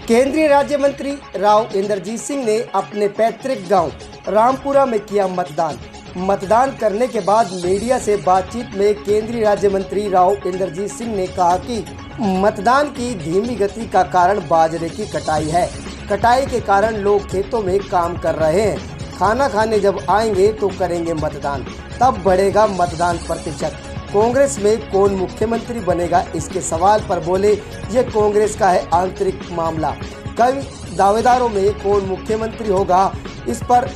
केंद्रीय राज्य मंत्री राव इंद्रजीत सिंह ने अपने पैतृक गांव रामपुरा में किया मतदान करने के बाद मीडिया से बातचीत में केंद्रीय राज्य मंत्री राव इंद्रजीत सिंह ने कहा कि मतदान की धीमी गति का कारण बाजरे की कटाई है। कटाई के कारण लोग खेतों में काम कर रहे हैं। खाना खाने जब आएंगे तो करेंगे मतदान, तब बढ़ेगा मतदान प्रतिशत। कांग्रेस में कौन मुख्यमंत्री बनेगा, इसके सवाल पर बोले ये कांग्रेस का है आंतरिक मामला। कई दावेदारों में कौन मुख्यमंत्री होगा, इस पर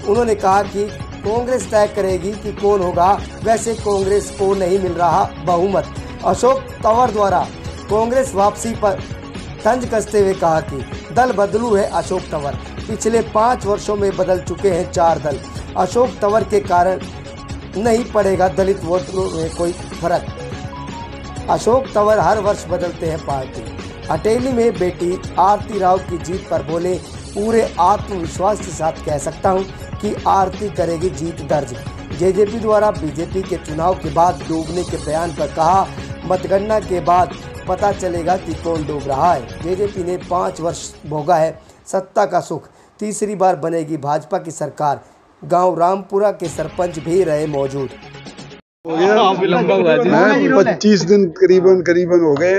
उन्होंने कहा कि कांग्रेस तय करेगी कि कौन होगा। वैसे कांग्रेस को नहीं मिल रहा बहुमत। अशोक तंवर द्वारा कांग्रेस वापसी पर तंज कसते हुए कहा कि दल बदलू है अशोक तंवर। पिछले 5 वर्षों में बदल चुके हैं 4 दल। अशोक तंवर के कारण नहीं पड़ेगा दलित वोटरों में कोई फर्क। अशोक तंवर हर वर्ष बदलते हैं पार्टी। अटेली में बेटी आरती राव की जीत पर बोले, पूरे आत्मविश्वास के साथ कह सकता हूं कि आरती करेगी जीत दर्ज। जेजेपी द्वारा बीजेपी के चुनाव के बाद डूबने के बयान पर कहा, मतगणना के बाद पता चलेगा कि कौन डूब रहा है। जेजेपी ने 5 वर्ष भोगा है सत्ता का सुख। तीसरी बार बनेगी भाजपा की सरकार। गांव रामपुरा के सरपंच भी रहे मौजूद। 25 दिन करीबन हो गए।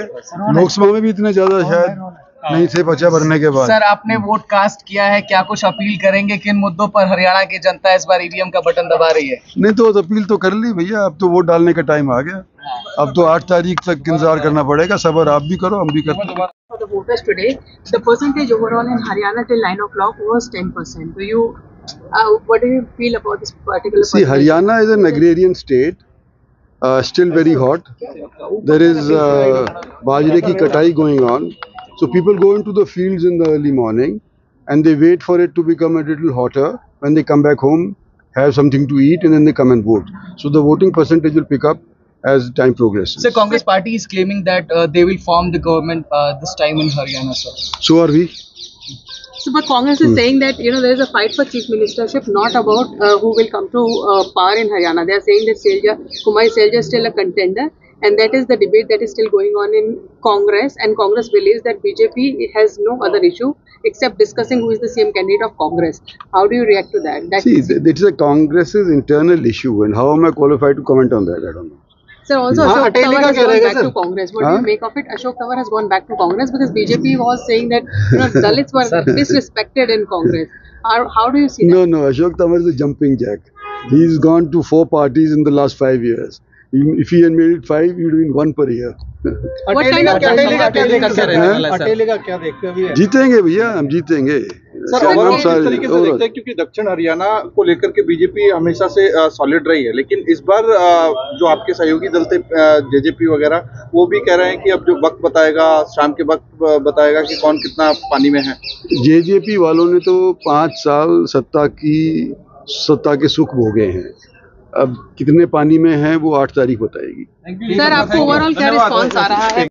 लोकसभा में भी इतने ज्यादा शायद नहीं थे पर्चा भरने के बाद। सर, आपने वोट कास्ट किया है, क्या कुछ अपील करेंगे? किन मुद्दों पर हरियाणा की जनता इस बार ईवीएम का बटन दबा रही है? नहीं तो अपील तो कर ली भैया, अब तो वोट डालने का टाइम आ गया। अब तो 8 तारीख तक इंतजार करना पड़ेगा। सबर आप भी करो, हम भी करते हैं। For the voters today, the percentage overall in Haryana till 9 o'clock was 10%. What do you feel about this particular? See, Haryana is an agrarian state, still very hot. There is bajre ki katai going on, so people go into the fields in the early morning and they wait for it to become a little hotter. When they come back home, have something to eat, and then they come and vote. So the voting percentage will pick up as time progresses. So Congress party is claiming that they will form the government this time in Haryana, sir. So are we. So, but Congress is saying that there is a fight for chief ministership, not about who will come to power in Haryana. They are saying that Kumari Selja is still a contender, and that is the debate that is still going on in Congress. And Congress believes that BJP has no other issue except discussing who is the CM candidate of Congress. How do you react to that? See, it is a Congress's internal issue, and how am I qualified to comment on that? I don't know. Sir, also Ashok Tawar has gone back to Congress. What do you make of it? Ashok Tawar has gone back to Congress because BJP was saying that Dalits were disrespected in Congress. How do you see that? No, Ashok Tawar is a jumping jack. He's gone to 4 parties in the last 5 years. If he had made it 5, he would have been 1 per year. Ateli का क्या देखते हैं? जीतेंगे भैया, हम जीतेंगे। Sir, किस तरीके से देखते हैं, क्योंकि दक्षिण हरियाणा को लेकर के बीजेपी हमेशा से सॉलिड रही है, लेकिन इस बार जो आपके सहयोगी दल थे जेजेपी वगैरह, वो भी कह रहे हैं कि अब जो वक्त बताएगा, शाम के वक्त बताएगा कि कौन कितना पानी में है। जेजेपी वालों ने तो 5 साल सत्ता के सुख भोगे हैं। अब कितने पानी में हैं वो 8 तारीख बताएगी। सर, आपको ओवरऑल क्या रिस्पॉन्स आ रहा है?